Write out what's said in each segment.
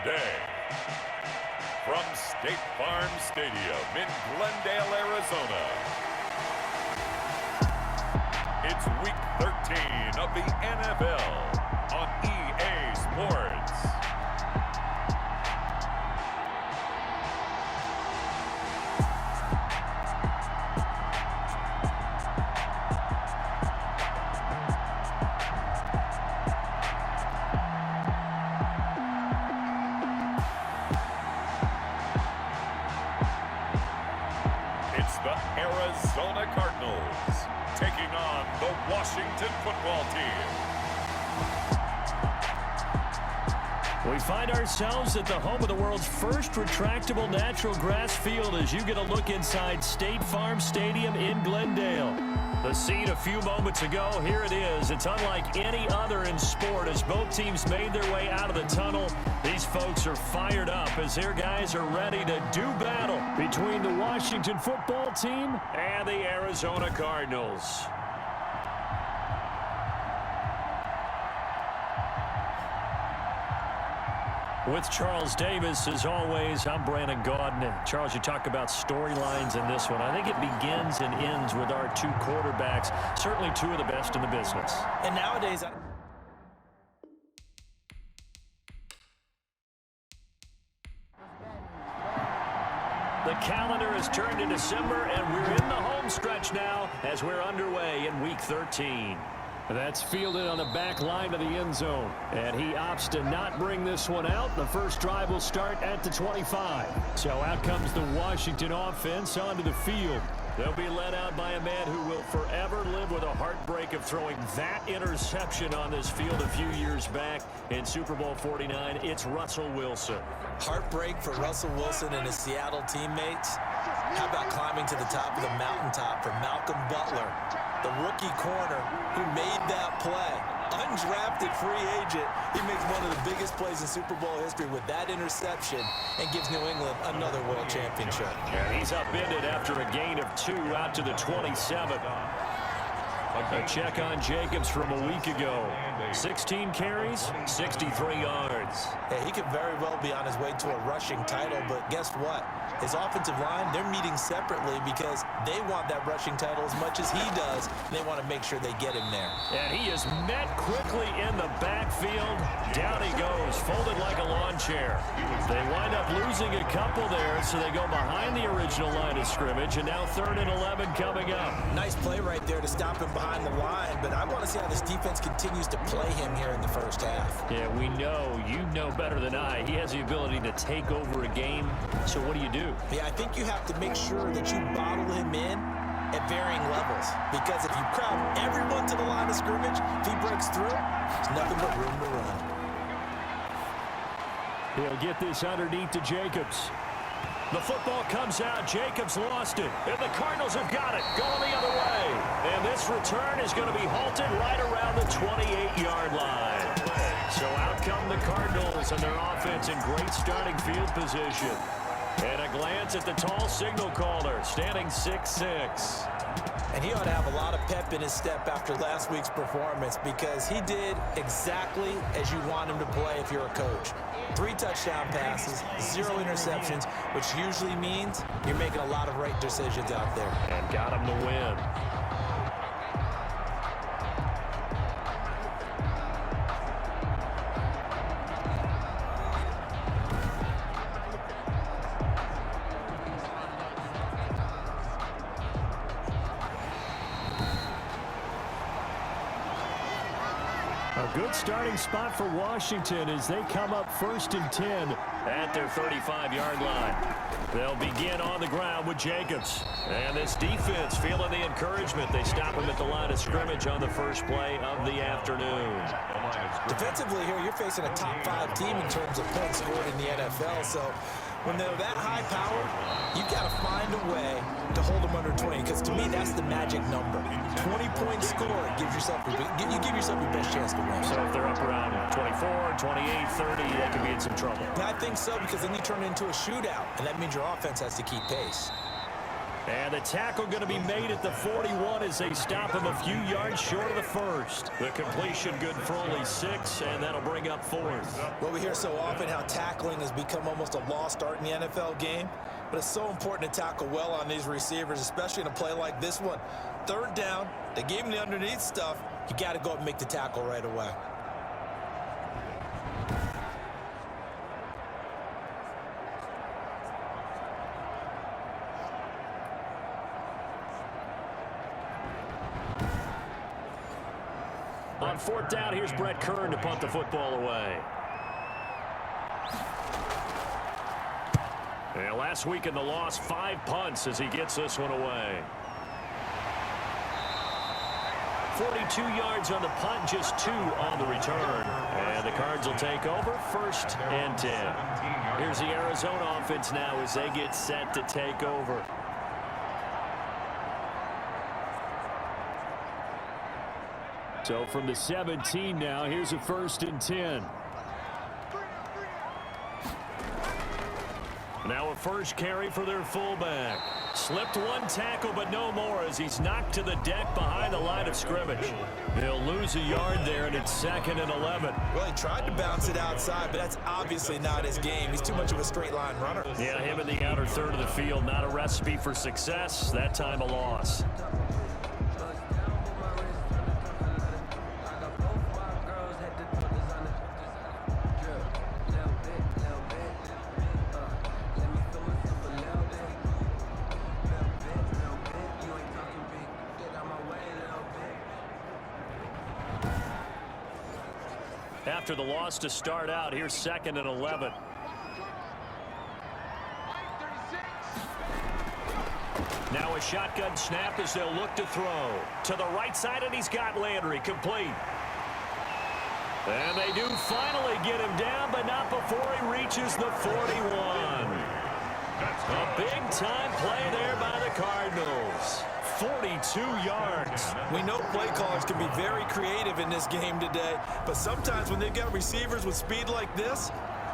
today, from State Farm Stadium in Glendale, Arizona, it's Week 13 of the NFL on EA Sports. It's the Arizona Cardinals taking on the Washington football team. We find ourselves at the home of the world's first retractable natural grass field as you get a look inside State Farm Stadium in Glendale. The scene a few moments ago, here it is. It's unlike any other in sport as both teams made their way out of the tunnel. These folks are fired up as their guys are ready to do battle between the Washington football team and the Arizona Cardinals. With Charles Davis, as always, I'm Brandon Gaudin. Charles, you talk about storylines in this one. I think it begins and ends with our two quarterbacks, certainly two of the best in the business. And nowadays, the calendar has turned to December, and we're in the home stretch now as we're underway in Week 13. That's fielded on the back line of the end zone, and he opts to not bring this one out. The first drive will start at the 25. So out comes the Washington offense onto the field. They'll be led out by a man who will forever live with a heartbreak of throwing that interception on this field a few years back in Super Bowl 49. It's Russell Wilson. heartbreak for Russell Wilson and his Seattle teammates. How about climbing to the top of the mountaintop for Malcolm Butler, the rookie corner who made that play? Undrafted free agent. He makes one of the biggest plays in Super Bowl history with that interception and gives New England another world championship. And he's upended after a gain of 2 out to the 27. A check on Jacobs from a week ago. 16 carries, 63 yards. Hey, he could very well be on his way to a rushing title, but guess what? His offensive line, they're meeting separately because they want that rushing title as much as he does. They want to make sure they get him there. And he is met quickly in the backfield. Down he goes, folded like a lawn chair. They wind up losing a couple there, so they go behind the original line of scrimmage, and now 3rd and 11 coming up. Nice play right there to stop him behind the line, but I want to see how this defense continues to play him here in the first half. Yeah, we know, you know better than I, he has the ability to take over a game. So what do you do? Yeah, I think you have to make sure that you bottle him in at varying levels, because if you crowd everyone to the line of scrimmage, if he breaks through, there's nothing but room to run. He'll get this underneath to Jacobs. The football comes out. Jacobs lost it. And the Cardinals have got it. Going the other way. And this return is going to be halted right around the 28-yard line. So out come the Cardinals and their offense in great starting field position. And a glance at the tall signal caller, standing 6'6". And he ought to have a lot of pep in his step after last week's performance, because he did exactly as you want him to play if you're a coach. 3 touchdown passes, 0 interceptions, which usually means you're making a lot of right decisions out there. And got him to win. A good starting spot for Washington as they come up 1st and 10 at their 35-yard line. They'll begin on the ground with Jacobs. And this defense feeling the encouragement. They stop him at the line of scrimmage on the first play of the afternoon. Defensively here, you're facing a top 5 team in terms of points scored in the NFL. So when they're that high power, you've got to find a way to hold them under 20, because to me, that's the magic number. 20-point score gives yourself, you give yourself your best chance to win. So if they're up around 24, 28, 30, they could be in some trouble. I think so, because then you turn it into a shootout, and that means your offense has to keep pace. And the tackle going to be made at the 41 as they stop him a few yards short of the first. The completion good for only 6, and that'll bring up 4th. Well, we hear so often how tackling has become almost a lost art in the NFL game, but it's so important to tackle well on these receivers, especially in a play like this one. 3rd down, they gave him the underneath stuff. You got to go up and make the tackle right away. On 4th down, here's Brett Kern to punt the football away. And last week in the loss, 5 punts as he gets this one away. 42 yards on the punt, just 2 on the return. And the Cards will take over, 1st and 10. Here's the Arizona offense now as they get set to take over. So from the 17 now, here's a 1st and 10. Now a first carry for their fullback. Slipped 1 tackle, but no more as he's knocked to the deck behind the line of scrimmage. He'll lose a yard there, and it's 2nd and 11. Well, he tried to bounce it outside, but that's obviously not his game. He's too much of a straight line runner. Yeah, him in the outer third of the field, not a recipe for success. That time a loss. After the loss to start out, here's 2nd and 11. Now a shotgun snap as they'll look to throw. To the right side, and he's got Landry complete. And they do finally get him down, but not before he reaches the 41. A big-time play there by the Cardinals. 42 yards. We know play callers can be very creative in this game today, but sometimes when they've got receivers with speed like this,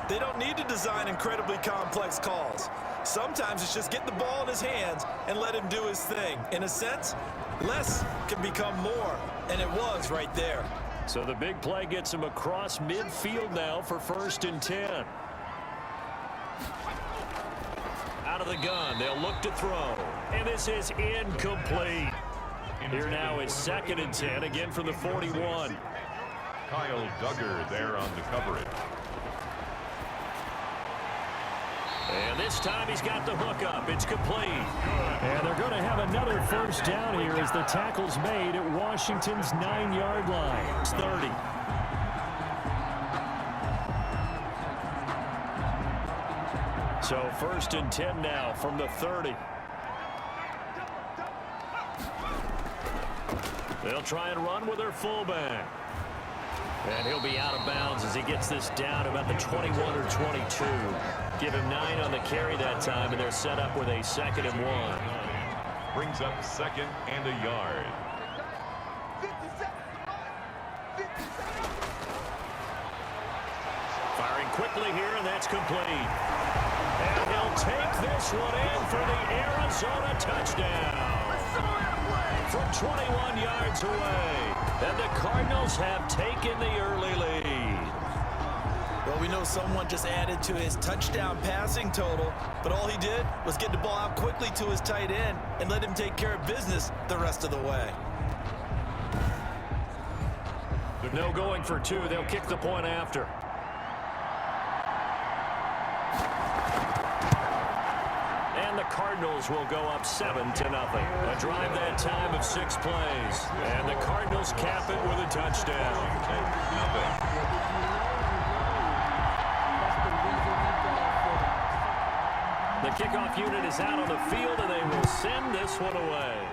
they don't need to design incredibly complex calls. Sometimes it's just get the ball in his hands and let him do his thing. In a sense, less can become more, and it was right there. So the big play gets him across midfield now for 1st and 10. Out of the gun, they'll look to throw. And this is incomplete. Here now is 2nd and 10, again from the 41. Kyle Duggar there on the coverage. And this time he's got the hook up. It's complete. And they're going to have another 1st down here as the tackle's made at Washington's 9-yard line. It's 30. So 1st and 10 now from the 30. They'll try and run with their fullback. And he'll be out of bounds as he gets this down about the 21 or 22. Give him 9 on the carry that time, and they're set up with a 2nd and 1. Brings up 2nd and a yard. Firing quickly here, and that's complete. And he'll take this one in for the Arizona touchdown. From 21 yards away. And the Cardinals have taken the early lead. Well, we know someone just added to his touchdown passing total, but all he did was get the ball out quickly to his tight end and let him take care of business the rest of the way. No going for 2. They'll kick the point after. And the Cardinals will go up 7-0. A drive that time of 6 plays. And the Cardinals cap it with a touchdown. The kickoff unit is out on the field, and they will send this one away.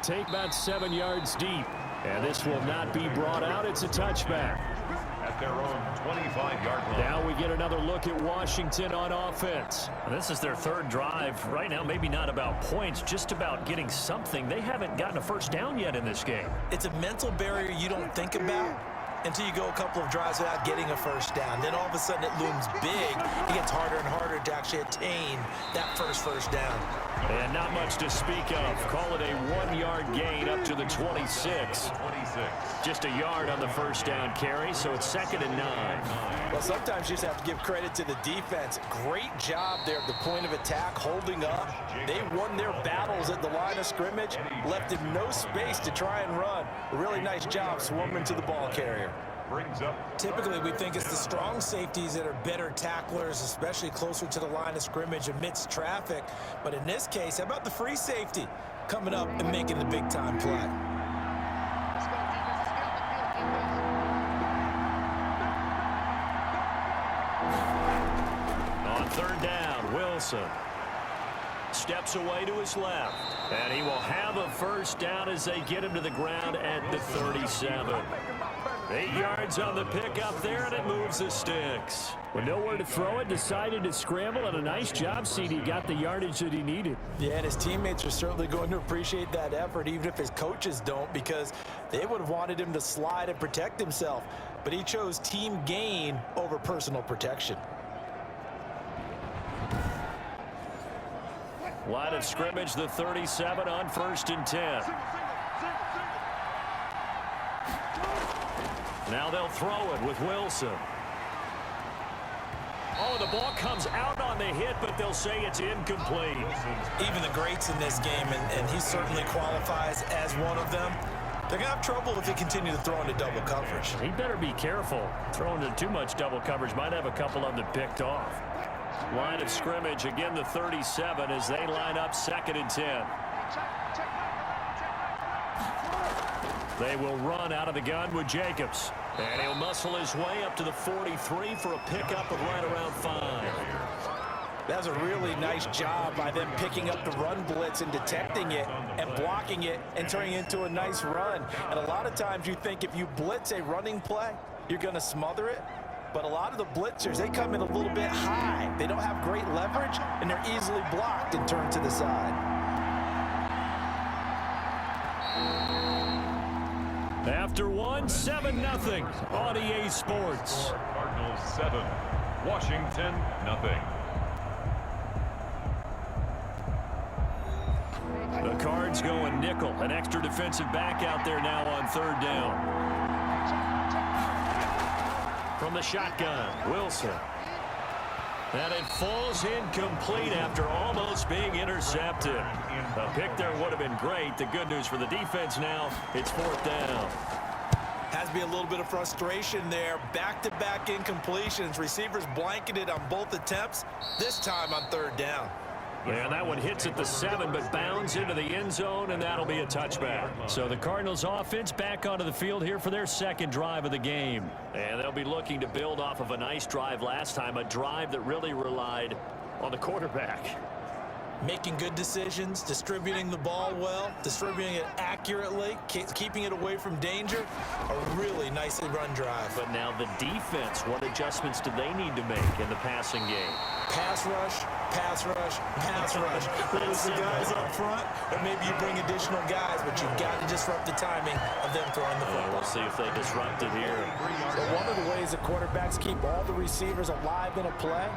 Take about 7 yards deep. And this will not be brought out. It's a touchback. At their own 25-yard line. Now we get another look at Washington on offense. This is their 3rd drive. Right now, maybe not about points, just about getting something. They haven't gotten a 1st down yet in this game. It's a mental barrier you don't think about until you go a couple of drives without getting a first down. Then all of a sudden it looms big. It gets harder and harder to actually attain that first down. And not much to speak of. Call it a 1-yard gain up to the 26. Just a yard on the first down carry, so it's 2nd and 9. Well, sometimes you just have to give credit to the defense. Great job there at the point of attack, holding up. They won their battles at the line of scrimmage, left him no space to try and run. A really nice job swarming to the ball carrier. Typically, we think it's the strong safeties that are better tacklers, especially closer to the line of scrimmage amidst traffic. But in this case, how about the free safety coming up and making the big-time play? On 3rd down, Wilson steps away to his left, and he will have a first down as they get him to the ground at the 37. 8 yards on the pickup there, and it moves the sticks. With nowhere to throw it, decided to scramble, and a nice job, CD. Got the yardage that he needed. Yeah, and his teammates are certainly going to appreciate that effort, even if his coaches don't, because they would have wanted him to slide and protect himself. But he chose team gain over personal protection. Line of scrimmage, the 37 on 1st and 10. Now they'll throw it with Wilson. Oh, the ball comes out on the hit, but they'll say it's incomplete. Even the greats in this game, and he certainly qualifies as one of them, they're going to have trouble if they continue to throw into double coverage. He better be careful. Throwing into too much double coverage might have a couple of them picked off. Line of scrimmage, again the 37 as they line up 2nd and 10. They will run out of the gun with Jacobs. And he'll muscle his way up to the 43 for a pickup of right around 5. That was a really nice job by them picking up the run blitz and detecting it and blocking it and turning it into a nice run. And a lot of times you think if you blitz a running play, you're going to smother it. But a lot of the blitzers, they come in a little bit high. They don't have great leverage, and they're easily blocked and turned to the side. After 7-0 on EA Sports. Cardinals 7, Washington 0. The Cards going nickel. An extra defensive back out there now on 3rd down. From the shotgun, Wilson. And it falls incomplete after almost being intercepted. A pick there would have been great. The good news for the defense now, it's 4th down. Has to be a little bit of frustration there. Back-to-back incompletions. Receivers blanketed on both attempts, this time on 3rd down. And that one hits at the 7, but bounds into the end zone, and that'll be a touchback. So the Cardinals offense back onto the field here for their 2nd drive of the game. And they'll be looking to build off of a nice drive last time, a drive that really relied on the quarterback. Making good decisions, distributing the ball well, distributing it accurately, keeping it away from danger. A really nicely run drive. But now the defense, what adjustments do they need to make in the passing game? Pass rush, pass rush, pass rush. Whether it's the guys up front, or maybe you bring additional guys, but you've got to disrupt the timing of them throwing the football. We'll see if they disrupt it here. So one of the ways the quarterbacks keep all the receivers alive in a play,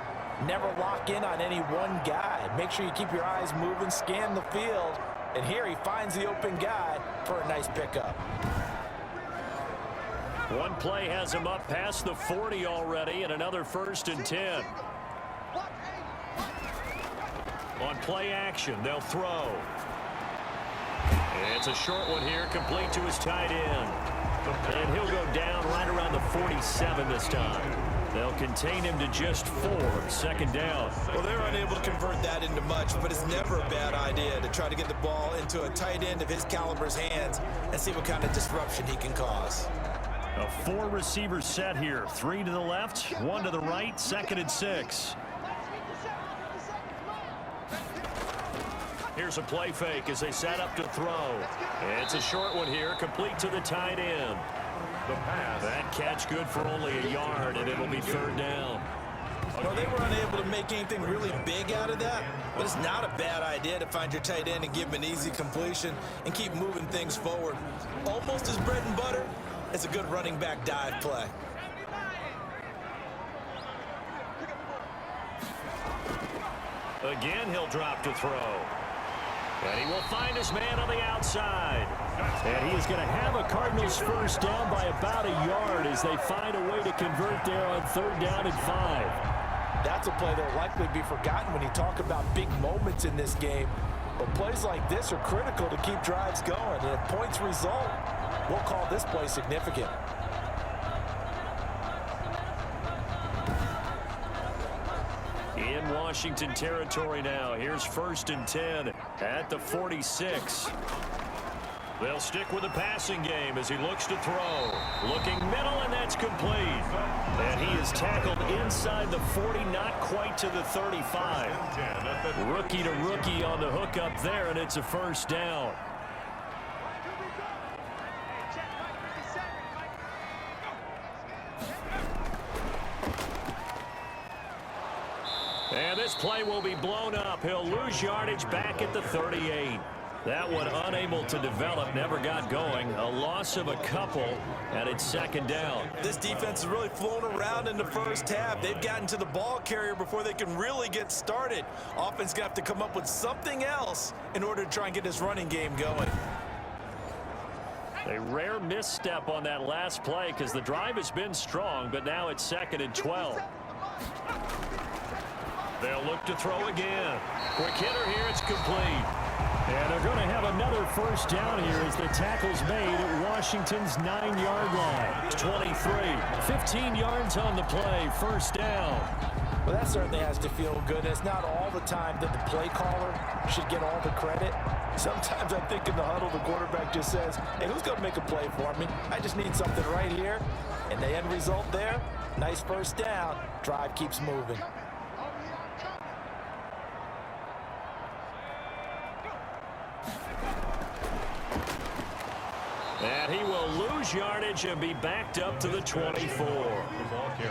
never lock in on any one guy. Make sure you keep your eyes moving, scan the field, and here he finds the open guy for a nice pickup. One play has him up past the 40 already, and another 1st and 10. On play action, they'll throw. It's a short one here, complete to his tight end. And he'll go down right around the 47 this time. They'll contain him to just 4, 2nd down. Well, they're unable to convert that into much, but it's never a bad idea to try to get the ball into a tight end of his caliber's hands and see what kind of disruption he can cause. A 4-receiver set here. 3 to the left, 1 to the right, 2nd and 6. Here's a play fake as they set up to throw. It's a short one here, complete to the tight end. The pass. That catch good for only a yard, and it'll be 3rd down. Well, they were unable to make anything really big out of that, but it's not a bad idea to find your tight end and give him an easy completion and keep moving things forward. Almost his bread and butter, It's a good running back dive play. Again, he'll drop to throw. And he will find his man on the outside. And he is going to have a Cardinals first down by about a yard as they find a way to convert there on 3rd down and 5. That's a play that will likely be forgotten when you talk about big moments in this game. But plays like this are critical to keep drives going. And if points result, we'll call this play significant. In Washington territory now. Here's 1st and 10 at the 46. They'll stick with the passing game as he looks to throw. Looking middle, and that's complete. And he is tackled inside the 40, not quite to the 35. Rookie to rookie on the hook up there, and it's a first down. And this play will be blown up. He'll lose yardage back at the 38. That one unable to develop, never got going. A loss of a couple, and it's 2nd down. This defense has really flown around in the first half. They've gotten to the ball carrier before they can really get started. Offense going to have to come up with something else in order to try and get this running game going. A rare misstep on that last play because the drive has been strong, but now it's 2nd and 12. They'll look to throw again. Quick hitter here, it's complete. And they're going to have another first down here as the tackle's made at Washington's 9-yard line. It's 23. 15 yards on the play. First down. Well, that certainly has to feel good. It's not all the time that the play caller should get all the credit. Sometimes I think in the huddle, the quarterback just says, hey, who's going to make a play for me? I just need something right here. And the end result there, nice first down. Drive keeps moving. And he will lose yardage and be backed up to the 24.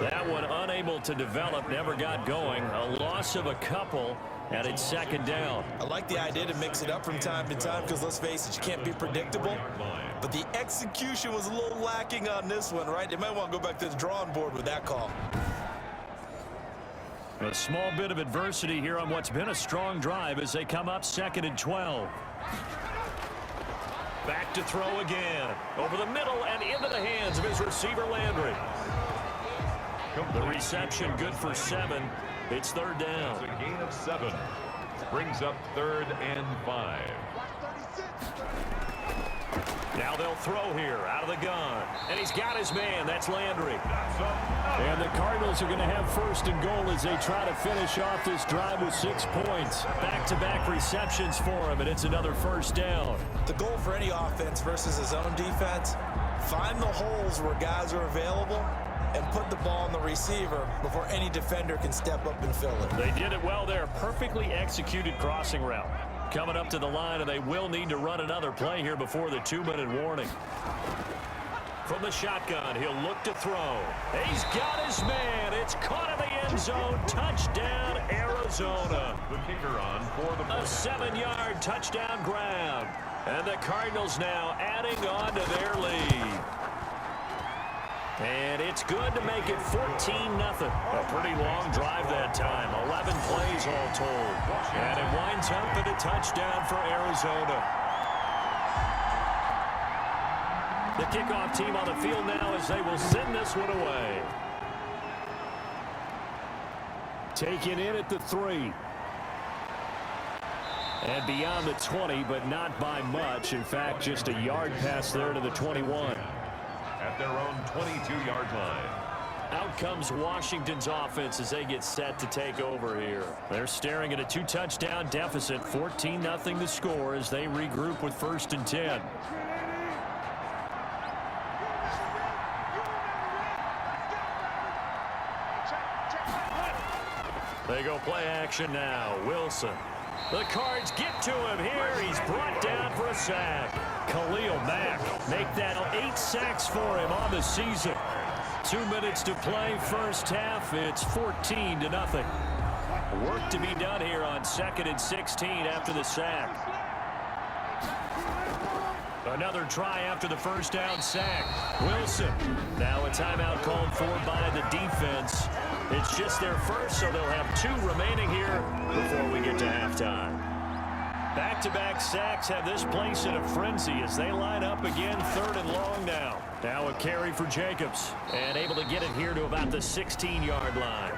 That one unable to develop, never got going. A loss of a couple, and it's 2nd down. I like the idea to mix it up from time to time because, let's face it, you can't be predictable. But the execution was a little lacking on this one, right? They might want to go back to the drawing board with that call. A small bit of adversity here on what's been a strong drive as they come up 2nd and 12. Back to throw again. Over the middle and into the hands of his receiver, Landry. The reception good for 7. It's 3rd down. It's a gain of 7. Brings up 3rd and 5. Now they'll throw here out of the gun. And he's got his man. That's Landry. And the Cardinals are going to have 1st and goal as they try to finish off this drive with 6 points. Back-to-back receptions for him, and it's another first down. The goal for any offense versus his own defense, find the holes where guys are available and put the ball on the receiver before any defender can step up and fill it. They did it well there. Perfectly executed crossing route. Coming up to the line, and they will need to run another play here before the 2-minute warning. From the shotgun, he'll look to throw. He's got his man. It's caught in the end zone. Touchdown, Arizona. The kicker on for the A 7-yard touchdown grab. And the Cardinals now adding on to their lead. And it's good to make it 14-0. A pretty long drive that time. 11 plays all told. And it winds up in a touchdown for Arizona. The kickoff team on the field now as they will send this one away. Taken in at the 3. And beyond the 20, but not by much. In fact, just a yard pass there to the 21. At their own 22-yard line. Out comes Washington's offense as they get set to take over here. They're staring at a 2-touchdown deficit, 14-0 the score as they regroup with 1st and 10. They go play action now. Wilson. The Cards get to him here. He's brought down for a sack. Khalil Mack make that 8 sacks for him on the season. 2 minutes to play first half. It's 14-0. Work to be done here on 2nd and 16 after the sack. Another try after the first down sack. Wilson. Now a timeout called for by the defense. It's just their first, so they'll have 2 remaining here before we get to halftime. Back-to-back sacks have this place in a frenzy as they line up again, 3rd and long now. Now a carry for Jacobs, and able to get it here to about the 16-yard line.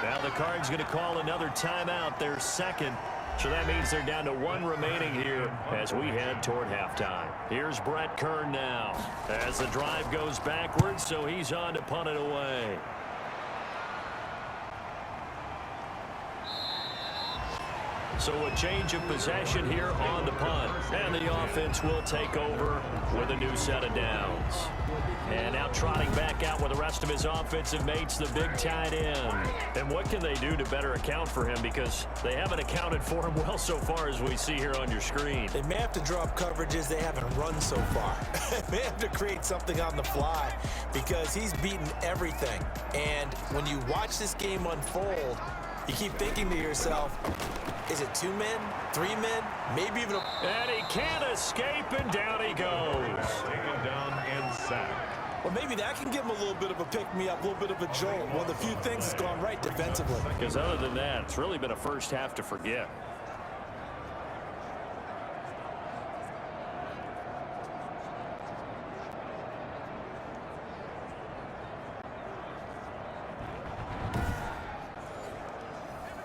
Now the Cards going to call another timeout, their second. So that means they're down to 1 remaining here as we head toward halftime. Here's Brett Kern now as the drive goes backwards, so he's on to punt it away. So a change of possession here on the punt. And the offense will take over with a new set of downs. And now trotting back out with the rest of his offensive mates, the big tight end. And what can they do to better account for him? Because they haven't accounted for him well so far as we see here on your screen. They may have to draw up coverages they haven't run so far. They may have to create something on the fly because he's beaten everything. And when you watch this game unfold, you keep thinking to yourself, is it 2 men, 3 men, maybe even a... And he can't escape, and down he goes. Taken down and sacked. Well, maybe that can give him a little bit of a pick-me-up, a little bit of a jolt. One of the few things that's gone right defensively. Because other than that, it's really been a first half to forget.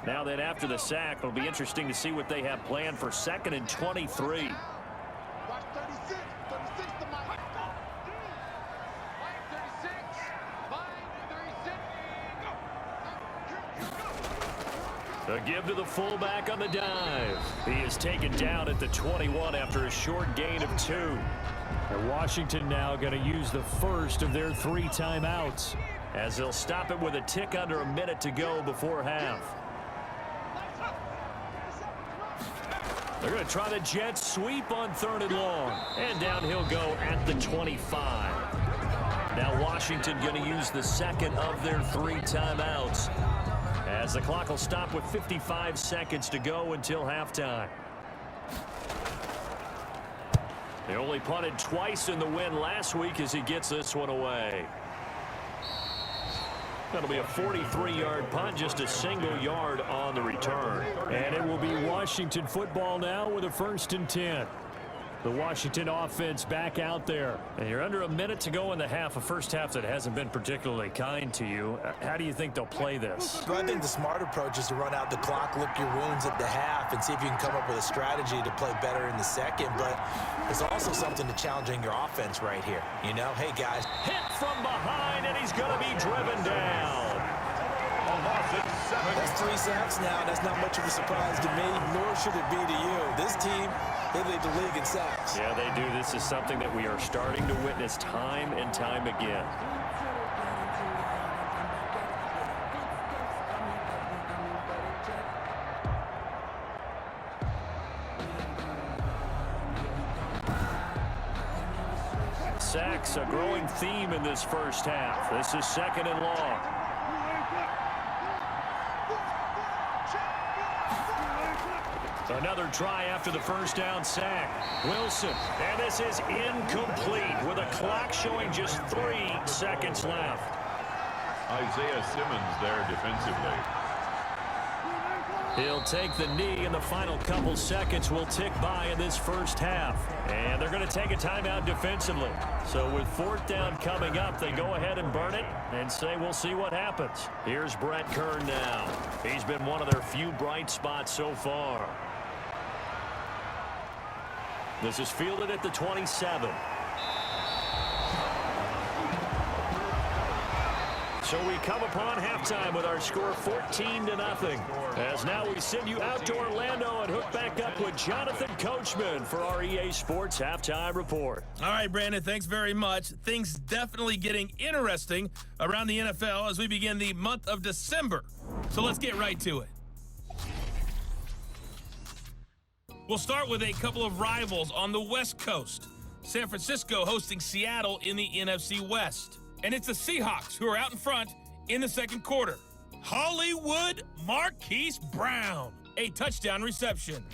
Now then, after the sack, it'll be interesting to see what they have planned for 2nd and 23. A give to the fullback on the dive. He is taken down at the 21 after a short gain of 2. And Washington now going to use the first of their 3 timeouts as they'll stop it with a tick under a minute to go before half. They're going to try the jet sweep on 3rd and long. And down he'll go at the 25. Now Washington going to use the second of their 3 timeouts as the clock will stop with 55 seconds to go until halftime. They only punted twice in the win last week as he gets this one away. That'll be a 43-yard punt, just a single yard on the return. And it will be Washington football now with a 1st and 10. The Washington offense back out there. And you're under a minute to go in the half, a first half that hasn't been particularly kind to you. How do you think they'll play this? Well, I think the smart approach is to run out the clock, lick your wounds at the half, and see if you can come up with a strategy to play better in the second. But there's also something to challenging your offense right here. You know, hey, guys. Hit from behind, and he's going to be driven down. That's 3 sacks now. That's not much of a surprise to me, nor should it be to you. This team, they lead the league in sacks. Yeah, they do. This is something that we are starting to witness time and time again. Sacks, a growing theme in this first half. This is 2nd and long. Another try after the first down sack. Wilson, and this is incomplete with a clock showing just 3 seconds left. Isaiah Simmons there defensively. He'll take the knee, and the final couple seconds will tick by in this first half. And they're going to take a timeout defensively. So with 4th down coming up, they go ahead and burn it and say we'll see what happens. Here's Brett Kern now. He's been one of their few bright spots so far. This is fielded at the 27. So we come upon halftime with our score 14-0. As now we send you out to Orlando and hook back up with Jonathan Coachman for our EA Sports Halftime Report. All right, Brandon, thanks very much. Things definitely getting interesting around the NFL as we begin the month of December. So let's get right to it. We'll start with a couple of rivals on the West Coast. San Francisco hosting Seattle in the NFC West. And it's the Seahawks who are out in front in the second quarter. Hollywood Marquise Brown, a touchdown reception.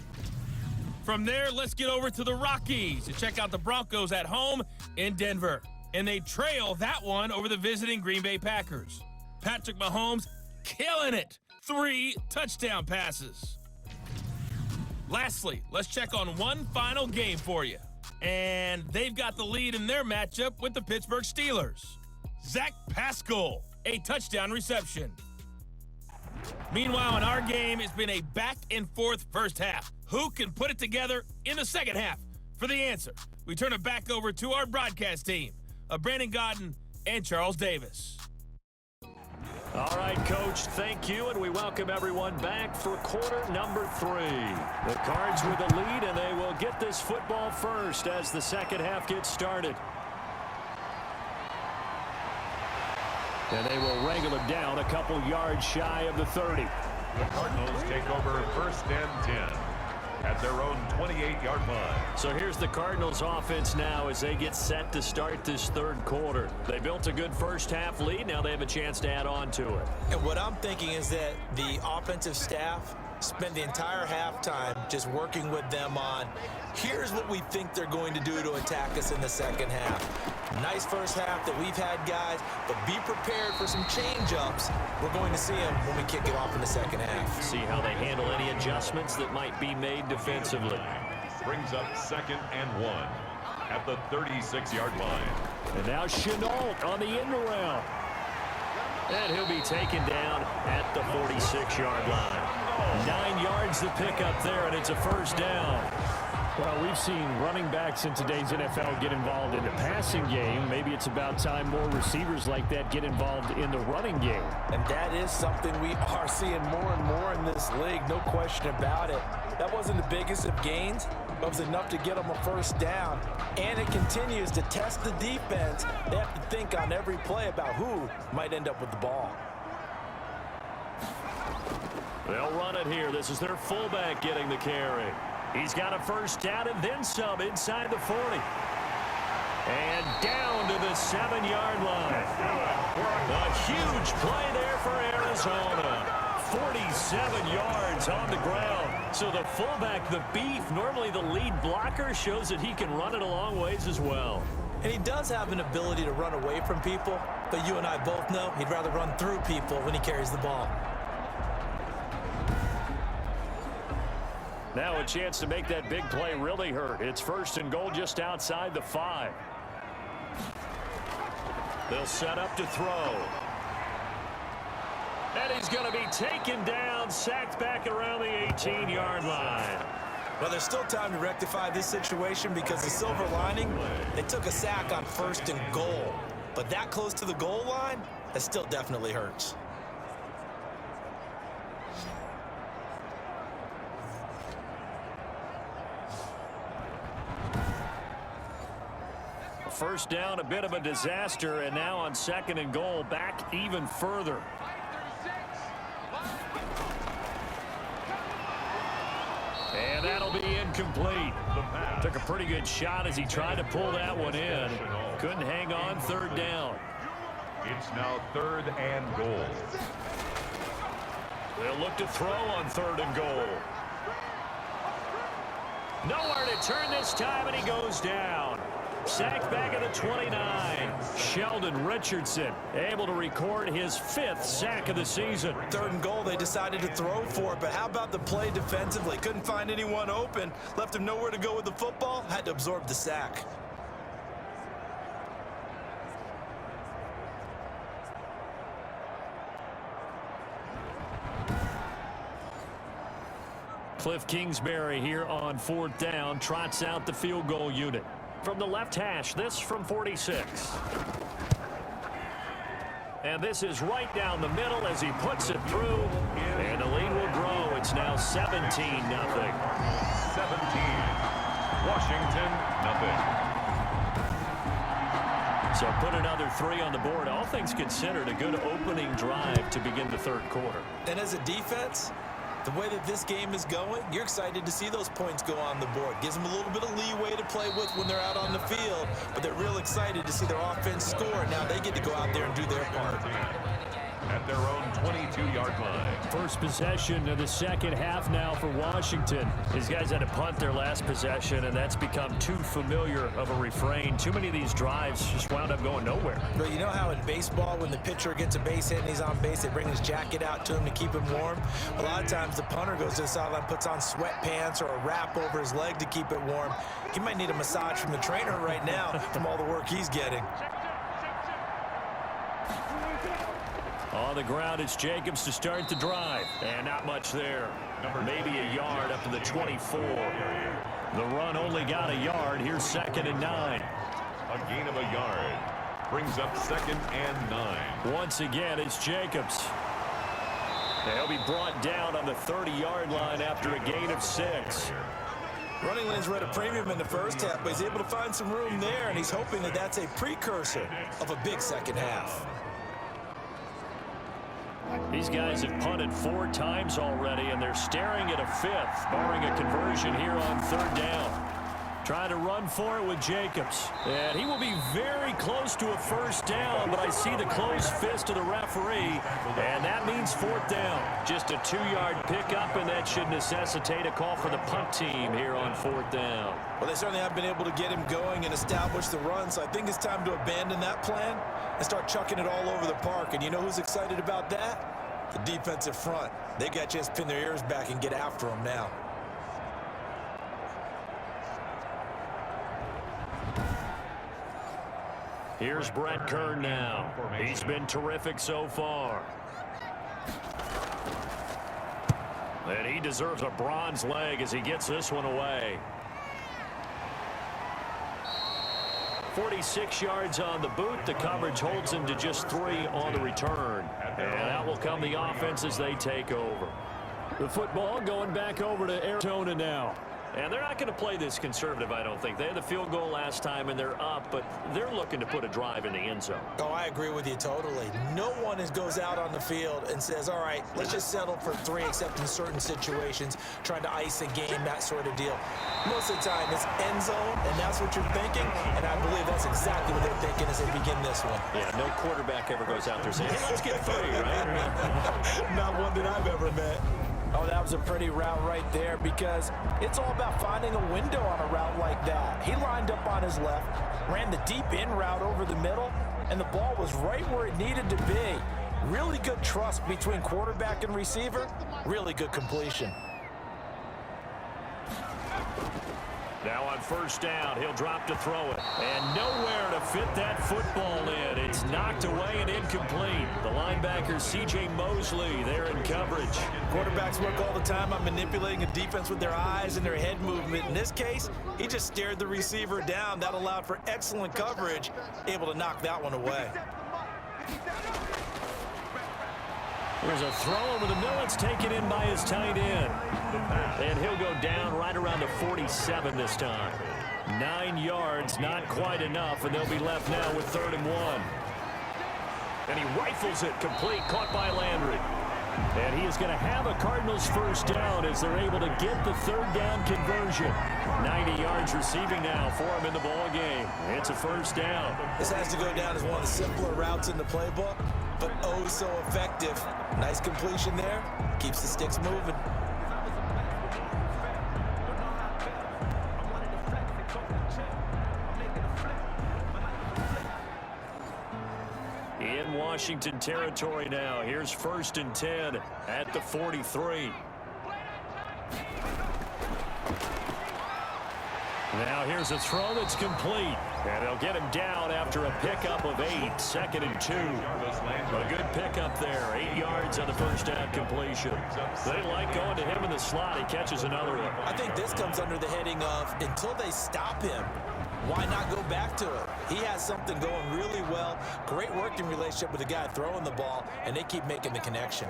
From there, let's get over to the Rockies to check out the Broncos at home in Denver. And they trail that one over the visiting Green Bay Packers. Patrick Mahomes killing it. 3 touchdown passes. Lastly, let's check on one final game for you. And they've got the lead in their matchup with the Pittsburgh Steelers. Zach Pascal, a touchdown reception. Meanwhile, in our game, it's been a back-and-forth first half. Who can put it together in the second half? For the answer, we turn it back over to our broadcast team of Brandon Godden and Charles Davis. All right, Coach, thank you, and we welcome everyone back for quarter number 3. The Cards with the lead, and they will get this football first as the second half gets started. And they will wrangle it down a couple yards shy of the 30. The Cardinals take over 1st and 10 at their own 28-yard line. So here's the Cardinals offense now as they get set to start this third quarter. They built a good first half lead. Now they have a chance to add on to it. And what I'm thinking is that the offensive staff spent the entire halftime just working with them on, here's what we think they're going to do to attack us in the second half. Nice first half that we've had, guys, but be prepared for some change-ups. We're going to see them when we kick it off in the second half. See how they handle any adjustments that might be made defensively. Brings up 2nd and 1 at the 36-yard line. And now Chenault on the end around. And he'll be taken down at the 46-yard line. 9 yards to pick up there, and it's a first down. Well, we've seen running backs in today's NFL get involved in the passing game. Maybe it's about time more receivers like that get involved in the running game. And that is something we are seeing more and more in this league, no question about it. That wasn't the biggest of gains, but it was enough to get them a first down. And it continues to test the defense. They have to think on every play about who might end up with the ball. They'll run it here. This is their fullback getting the carry. He's got a first down and then some inside the 40. And down to the 7-yard line. A huge play there for Arizona. 47 yards on the ground. So the fullback, the beef, normally the lead blocker, shows that he can run it a long ways as well. And he does have an ability to run away from people, but you and I both know he'd rather run through people when he carries the ball. Now a chance to make that big play really hurt. It's 1st and goal just outside the 5. They'll set up to throw. And he's going to be taken down, sacked back around the 18-yard line. Well, there's still time to rectify this situation because the silver lining, they took a sack on 1st and goal. But that close to the goal line, that still definitely hurts. First down, a bit of a disaster, and now on 2nd and goal, back even further. And that'll be incomplete. Took a pretty good shot as he tried to pull that one in. Couldn't hang on 3rd down. It's now 3rd and goal. They'll look to throw on 3rd and goal. Nowhere to turn this time, and he goes down. Sacked back at the 29. Sheldon Richardson able to record his 5th sack of the season. 3rd and goal, they decided to throw for it, but how about the play defensively? Couldn't find anyone open, left him nowhere to go with the football, had to absorb the sack. Cliff Kingsbury here on 4th down, trots out the field goal unit. From the left hash, this from 46. And this is right down the middle as he puts it through. And the lead will grow. It's now 17-0. 17. Washington, nothing. So put another 3 on the board. All things considered, a good opening drive to begin the third quarter. And as a defense, the way that this game is going, you're excited to see those points go on the board. Gives them a little bit of leeway to play with when they're out on the field, but they're real excited to see their offense score. Now they get to go out there and do their part. at their own 22-yard line. First possession of the second half now for Washington. These guys had to punt their last possession, and that's become too familiar of a refrain. Too many of these drives just wound up going nowhere. But you know how in baseball, when the pitcher gets a base hit and he's on base, they bring his jacket out to him to keep him warm? A lot of times the punter goes to the sideline, puts on sweatpants or a wrap over his leg to keep it warm. He might need a massage from the trainer right now from all the work he's getting. On the ground, it's Jacobs to start the drive. And not much there. Maybe a yard up to the 24. The run only got a yard. Here's 2nd and 9. A gain of a yard brings up 2nd and 9. Once again, it's Jacobs. He'll be brought down on the 30-yard line after a gain of 6. Running lanes were at a premium in the first half, but he's able to find some room there, and he's hoping that that's a precursor of a big second half. These guys have punted 4 times already, and they're staring at a 5th, barring a conversion here on 3rd down. Trying to run for it with Jacobs. And he will be very close to a 1st down, but I see the closed fist of the referee, and that means 4th down. Just a 2-yard pickup, and that should necessitate a call for the punt team here on 4th down. Well, they certainly have been able to get him going and establish the run, so I think it's time to abandon that plan and start chucking it all over the park. And you know who's excited about that? The defensive front. They got a chance to pin their ears back and get after him now. Here's Brett Kern now. He's been terrific so far. And he deserves a bronze leg as he gets this one away. 46 yards on the boot. The coverage holds him to just 3 on the return. And that will come the offense as they take over. The football going back over to Arizona now. And they're not going to play this conservative, I don't think. They had the field goal last time, and they're up, but they're looking to put a drive in the end zone. Oh, I agree with you totally. No one goes out on the field and says, all right, let's just settle for 3, except in certain situations, trying to ice a game, that sort of deal. Most of the time, it's end zone, and that's what you're thinking, and I believe that's exactly what they're thinking as they begin this one. Yeah, no quarterback ever goes out there saying, hey, let's get 3, right? Not one that I've ever met. Oh, that was a pretty route right there, because it's all about finding a window on a route like that. He lined up on his left, ran the deep in route over the middle, and the ball was right where it needed to be. Really good trust between quarterback and receiver. Really good completion. Now on 1st down, he'll drop to throw it. And nowhere to fit that football in. It's knocked away and incomplete. The linebacker, C.J. Mosley, there in coverage. Quarterbacks work all the time on manipulating a defense with their eyes and their head movement. In this case, he just stared the receiver down. That allowed for excellent coverage, able to knock that one away. There's a throw over the middle. It's taken in by his tight end. And he'll go down right around the 47 this time. 9 yards, not quite enough, and they'll be left now with 3rd and 1. And he rifles it complete, caught by Landry. And he is going to have a Cardinals 1st down as they're able to get the 3rd down conversion. 90 yards receiving now for him in the ball game. It's a 1st down. This has to go down as one of the simpler routes in the playbook, but oh so effective. Nice completion there. Keeps the sticks moving. In Washington territory now. Here's 1st and 10 at the 43. Now here's a throw that's complete. And they'll get him down after a pickup of 8. 2nd and 2. A good pickup there. 8 yards on the 1st down completion. They like going to him in the slot. He catches another one. I think this comes under the heading of until they stop him, why not go back to it? He has something going really well. Great working relationship with the guy throwing the ball, and they keep making the connection.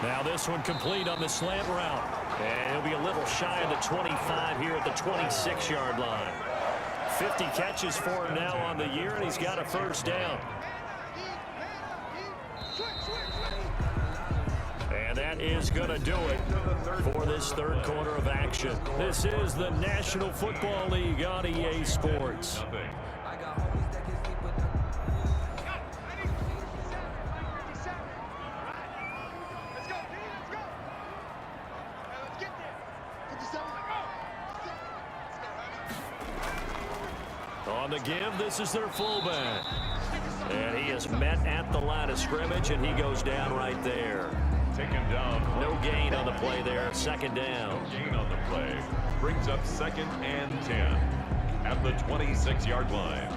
Now this one complete on the slant route. And he'll be a little shy of the 25 here at the 26-yard line. 50 catches for him now on the year, and he's got a 1st down. And that is going to do it for this 3rd quarter of action. This is the National Football League on EA Sports. On the give, this is their fullback. And he is met at the line of scrimmage, and he goes down right there. Taken down. No gain on the play there. Second down. Gain on the play. Brings up 2nd and 10 at the 26-yard line.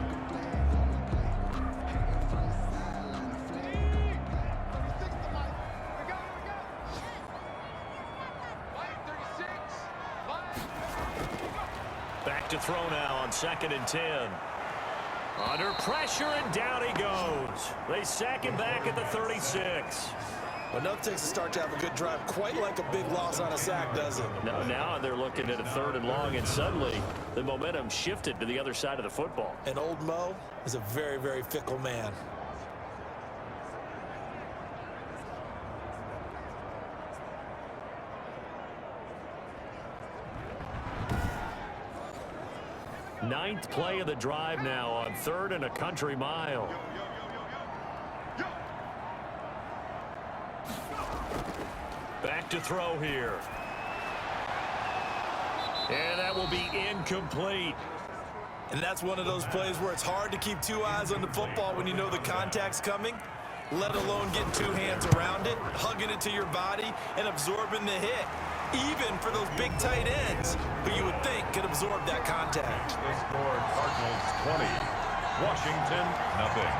Back to throw now on 2nd and 10. Under pressure, and down he goes. They sack him back at the 36. Well, enough takes to start to have a good drive, quite like a big loss on a sack, does it? Now they're looking at a 3rd and long, and suddenly the momentum shifted to the other side of the football. And old Mo is a very, very fickle man. Ninth play of the drive now on 3rd and a country mile. Back to throw here. And that will be incomplete. And that's one of those plays where it's hard to keep two eyes on the football when you know the contact's coming, let alone getting two hands around it, hugging it to your body, and absorbing the hit. Even for those big tight ends who you would think could absorb that contact. The score, Cardinals 20, Washington nothing.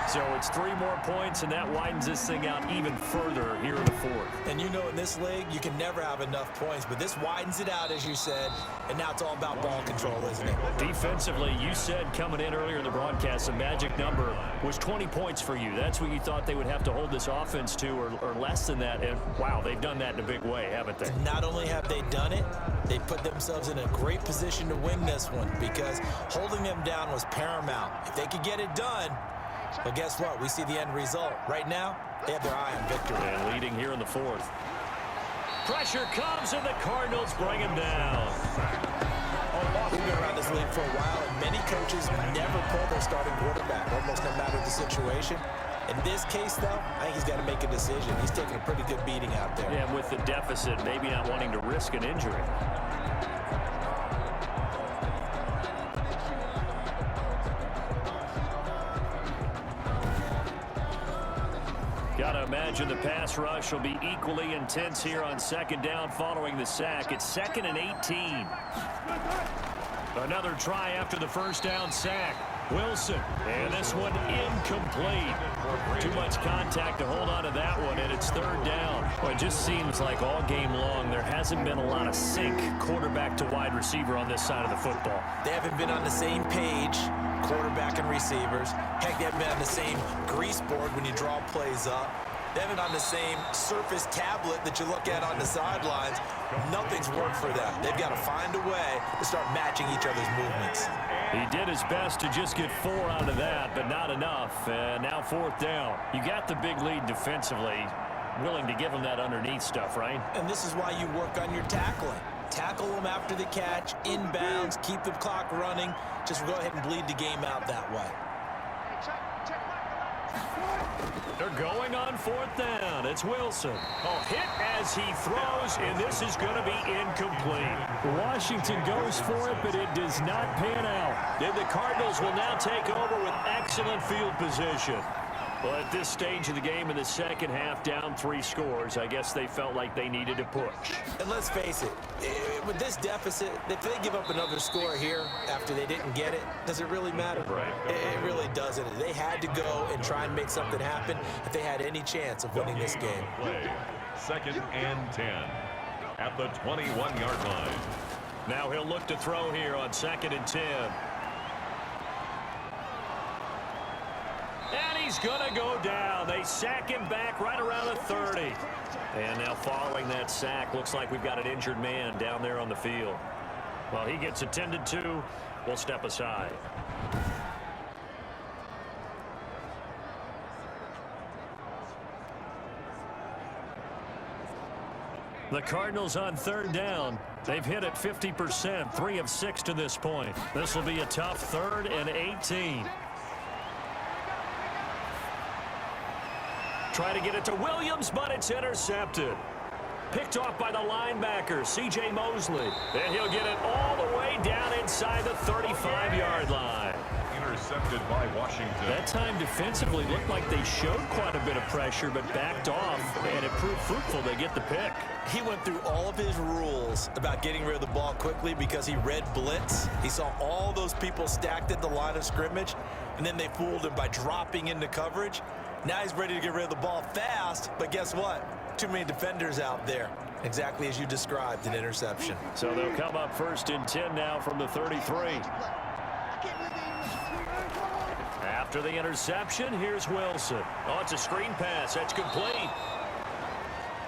So it's 3 more points, and that widens this thing out even further here in the 4th. And you know in this league, you can never have enough points, but this widens it out, as you said, and now it's all about ball control, isn't it? Defensively, you said coming in earlier in the broadcast, the magic number was 20 points for you. That's what you thought they would have to hold this offense to, or less than that, and wow, they've done that in a big way, haven't they? And not only have they done it, they put themselves in a great position to win this one, because holding them down was paramount. If they could get it done, but guess what? We see the end result. Right now, they have their eye on victory. And leading here in the 4th. Pressure comes, and the Cardinals bring him down. We've been around this league for a while, and many coaches never pull their starting quarterback, almost no matter the situation. In this case, though, I think he's got to make a decision. He's taking a pretty good beating out there. Yeah, with the deficit, maybe not wanting to risk an injury. Got to imagine the pass rush will be equally intense here on 2nd down following the sack. It's 2nd and 18. Another try after the 1st down sack. Wilson, and this one incomplete. Too much contact to hold on to that one, and it's 3rd down. Well, it just seems like all game long there hasn't been a lot of sync quarterback to wide receiver on this side of the football. They haven't been on the same page, quarterback and receivers. Heck, they haven't been on the same grease board when you draw plays up. They haven't on the same surface tablet that you look at on the sidelines. Nothing's worked for them. They've got to find a way to start matching each other's movements. He did his best to just get 4 out of that, but not enough. And now 4th down. You got the big lead defensively. Willing to give them that underneath stuff, right? And this is why you work on your tackling. Tackle them after the catch, inbounds, keep the clock running. Just go ahead and bleed the game out that way. They're going on 4th down. It's Wilson. Oh, hit as he throws, and this is going to be incomplete. Washington goes for it, but it does not pan out. Then the Cardinals will now take over with excellent field position. Well, at this stage of the game in the 2nd half, down 3 scores, I guess they felt like they needed to push. And let's face it, with this deficit, if they give up another score here after they didn't get it, does it really matter? Right. It really doesn't. They had to go and try and make something happen if they had any chance of winning this game. Play. 2nd and 10 at the 21-yard line. Now he'll look to throw here on 2nd and 10. And he's going to go down. They sack him back right around the 30. And now following that sack, looks like we've got an injured man down there on the field. Well, he gets attended to. We'll step aside. The Cardinals on third down. They've hit it 50%, 3 of 6 to this point. This will be a tough 3rd and 18. Try to get it to Williams, but it's intercepted. Picked off by the linebacker, C.J. Mosley. And he'll get it all the way down inside the 35-yard line. Intercepted by Washington. That time defensively looked like they showed quite a bit of pressure, but backed off, and it proved fruitful. They get the pick. He went through all of his rules about getting rid of the ball quickly because he read blitz. He saw all those people stacked at the line of scrimmage, and then they fooled him by dropping into coverage. Now he's ready to get rid of the ball fast, but guess what? Too many defenders out there. Exactly as you described, an interception. So they'll come up 1st and 10 now from the 33. After the interception, here's Wilson. Oh, it's a screen pass. That's complete.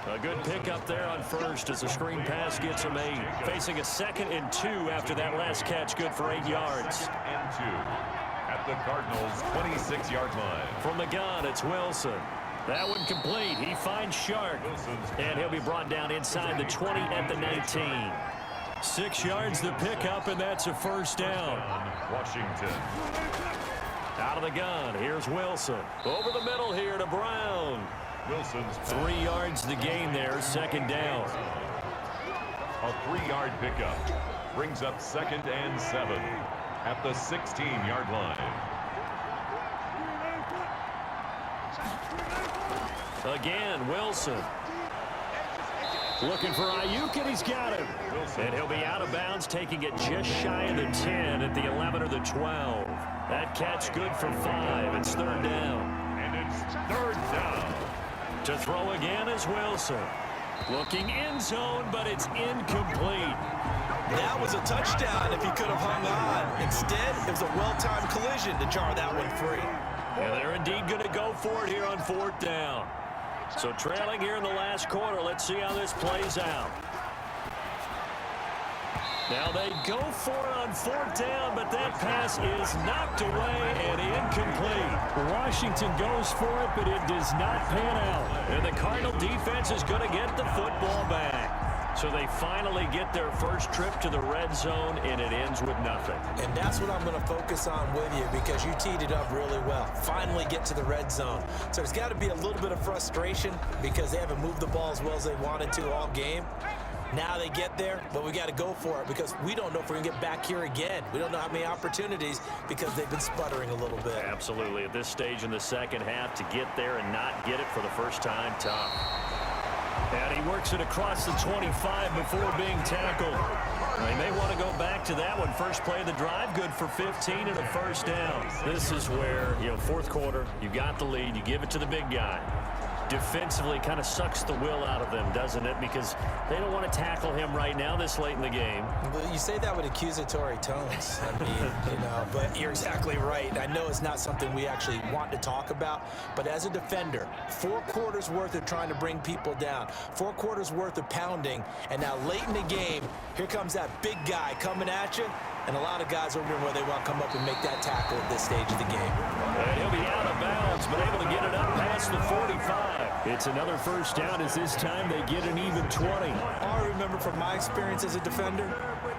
A good pick up there on first as the screen pass gets him 8. Facing a 2nd and 2 after that last catch, good for 8 yards. 2nd and 2 at the Cardinals' 26-yard line. From the gun, it's Wilson. That one complete. He finds Shark, and he'll be brought down inside the 20 at the 19. 6 yards the pickup, and that's a 1st down. Washington. Out of the gun, here's Wilson. Over the middle here to Brown. Wilson's 3 yards the gain there, 2nd down. A 3-yard pickup brings up 2nd and 7 at the 16-yard line. Again, Wilson. Looking for Ayuk, and he's got him. And he'll be out of bounds, taking it just shy of the 10 at the 11 or the 12. That catch good for 5. It's 3rd down. And it's 3rd down. To throw again is Wilson. Looking end zone, but it's incomplete. That was a touchdown if he could have hung on. Instead, it was a well-timed collision to jar that one free. And they're indeed going to go for it here on 4th down. So trailing here in the last quarter. Let's see how this plays out. Now they go for it on 4th down, but that pass is knocked away and incomplete. Washington goes for it, but it does not pan out. And the Cardinal defense is going to get the football back. So they finally get their first trip to the red zone, and it ends with nothing. And that's what I'm going to focus on with you because you teed it up really well. Finally get to the red zone. So there's got to be a little bit of frustration because they haven't moved the ball as well as they wanted to all game. Now they get there, but we got to go for it because we don't know if we're going to get back here again. We don't know how many opportunities because they've been sputtering a little bit. Absolutely. At this stage in the second half, to get there and not get it for the first time, tough. And he works it across the 25 before being tackled. They may want to go back to that one. First play of the drive, good for 15 and a 1st down. This is where, 4th quarter, you got the lead, you give it to the big guy. Defensively kind of sucks the will out of them, doesn't it? Because they don't want to tackle him right now this late in the game. Well, you say that with accusatory tones. I mean, but you're exactly right. I know it's not something we actually want to talk about, but as a defender, 4 quarters worth of trying to bring people down, 4 quarters worth of pounding, and now late in the game, here comes that big guy coming at you, and a lot of guys are wondering where they want to come up and make that tackle at this stage of the game. And he'll be out of bounds, but able to get it up past the 45. It's another 1st down as this time they get an even 20. I remember from my experience as a defender,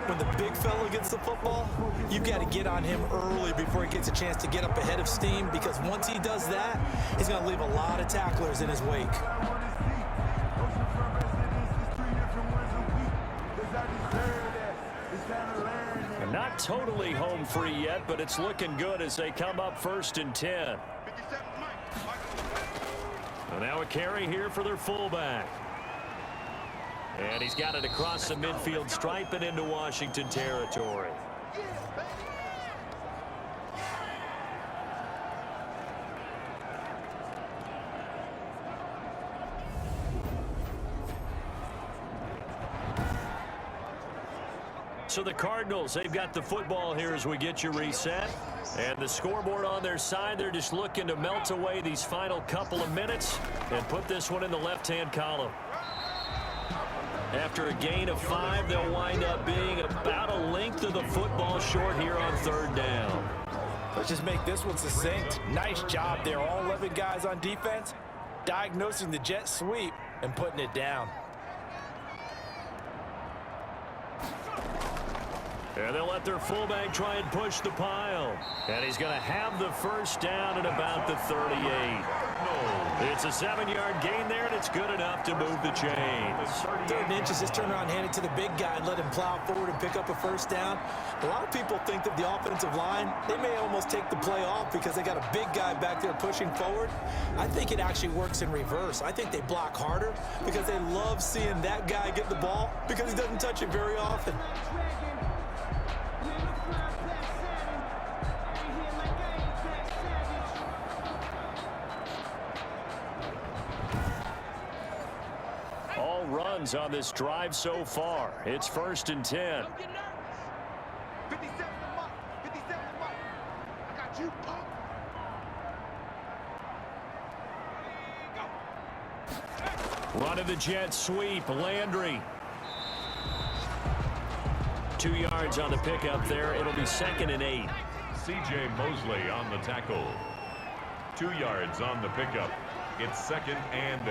when the big fella gets the football, you've got to get on him early before he gets a chance to get up ahead of steam because once he does that, he's going to leave a lot of tacklers in his wake. Not totally home free yet, but it's looking good as they come up 1st and 10. And now a carry here for their fullback. And he's got it across the midfield stripe and into Washington territory. So the Cardinals, they've got the football here as we get you reset. And the scoreboard on their side, they're just looking to melt away these final couple of minutes and put this one in the left-hand column. After a gain of 5, they'll wind up being about a length of the football short here on 3rd down. Let's just make this one succinct. Nice job there. All 11 guys on defense diagnosing the jet sweep and putting it down. And they'll let their fullback try and push the pile. And he's going to have the first down at about the 38. It's a 7-yard gain there, and it's good enough to move the chains. 3rd inches, just turn around, hand it to the big guy, and let him plow forward and pick up a first down. A lot of people think that the offensive line, they may almost take the play off because they got a big guy back there pushing forward. I think it actually works in reverse. I think they block harder because they love seeing that guy get the ball because he doesn't touch it very often. All runs on this drive so far. It's 1st and 10. 57 mark. 57 mark. I got you, punk. Running the jet sweep. Landry. 2 yards on the pickup there. It'll be 2nd and 8. C.J. Mosley on the tackle. 2 yards on the pickup. It's 2nd and 8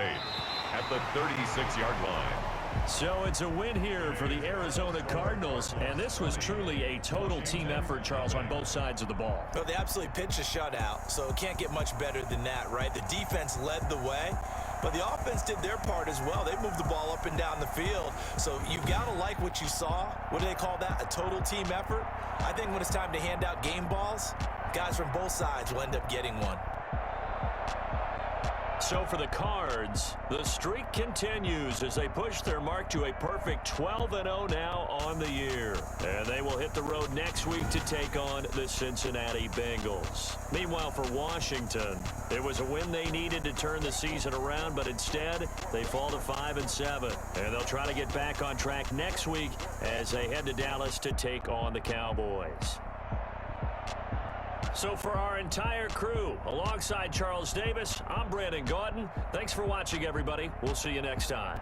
at the 36-yard line. So it's a win here for the Arizona Cardinals, and this was truly a total team effort, Charles, on both sides of the ball. Well, they absolutely pitched a shutout, so it can't get much better than that, right? The defense led the way, but the offense did their part as well. They moved the ball up and down the field, so you've got to like what you saw. What do they call that? A total team effort? I think when it's time to hand out game balls, guys from both sides will end up getting one. So for the Cards, the streak continues as they push their mark to a perfect 12-0 now on the year. And they will hit the road next week to take on the Cincinnati Bengals. Meanwhile, for Washington, it was a win they needed to turn the season around, but instead they fall to 5-7. And they'll try to get back on track next week as they head to Dallas to take on the Cowboys. So for our entire crew, alongside Charles Davis, I'm Brandon Gaudin. Thanks for watching, everybody. We'll see you next time.